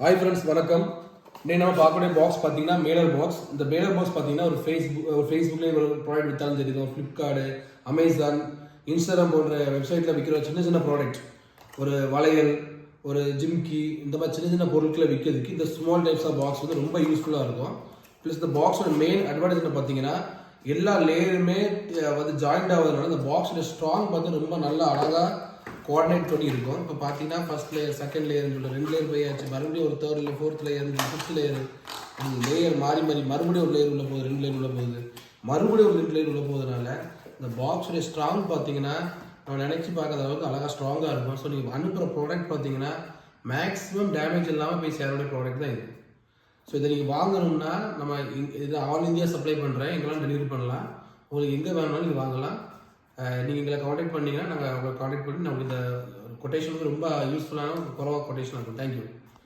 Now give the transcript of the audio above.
Hi friends வணக்கம். இன்னைக்கு நம்ம பார்க்கக்கூடிய பாக்ஸ் பார்த்தீங்கன்னா மேலர் பாக்ஸ். இந்த மேலர் பாக்ஸ் பார்த்தீங்கன்னா ஒரு ஃபேஸ்புக்லேயே ஒரு ப்ராடக்ட் விற்றாலும் சரி, ஒரு ஃப்ளிப்கார்டு, அமேசான், இன்ஸ்டாகிராம் போன்ற வெப்சைட்டில் விற்கிற சின்ன சின்ன ப்ராடக்ட், ஒரு வளையல், ஒரு ஜிம்கி, இந்த மாதிரி சின்ன சின்ன பொருட்களை விற்கிறதுக்கு இந்த ஸ்மால் டைப்ஸ் ஆஃப் பாக்ஸ் வந்து ரொம்ப யூஸ்ஃபுல்லாக இருக்கும். ப்ளஸ் இந்த பாக்ஸோட மெயின் அட்வான்டேஜ் பார்த்தீங்கன்னா எல்லா லேயருமே வந்து ஜாயிண்ட் ஆகுறதுனால இந்த பாக்ஸோட ஸ்ட்ராங் பார்த்து ரொம்ப நல்லா அழகாக கோஆர்டினேட் பண்ணி இருக்கும். இப்போ பார்த்தீங்கன்னா ஃபர்ஸ்ட் லேயர், செகண்ட் லேயர்னு சொல்லிட்டு 2 லேயர் போயாச்சு, மறுபடியும் ஒரு third layer, fourth layer, fifth layer, layer மாறி மறுபடியும் ஒரு லேயர் உள்ள போகுது, 2 லேயர் உள்ள போகுது, மறுபடியும் ஒரு 2 லேயர் உள்ள போகுதுனால இந்த பாக்ஸுடைய ஸ்ட்ராங் பார்த்தீங்கன்னா நம்ம நினச்சி பார்க்காத அளவுக்கு அழகாக ஸ்ட்ராங்காக இருக்கும். ஸோ நீங்கள் அனுப்புகிற ப்ராடக்ட் பார்த்தீங்கன்னா மேக்ஸிமம் டேமேஜ் இல்லாமல் போய் சேரக்கூடிய ப்ராடக்ட் தான் இது. ஸோ இதை நீங்கள் வாங்கணும்னா நம்ம இது ஆல் இந்தியா சப்ளை பண்ணுறேன், எங்கெல்லாம் டெலிவரி பண்ணலாம். உங்களுக்கு எங்கே வேணும்னாலும் நீங்கள் வாங்கலாம். நீங்கள் எங்களை காண்டாக்ட் பண்ணிங்கன்னா நாங்கள் உங்களை காண்டாக்ட் பண்ணி நமக்கு இந்த கொட்டேஷன் வந்து ரொம்ப யூஸ்ஃபுல்லான குறைவாக கொட்டேஷன் இருக்கும். தேங்க்யூ.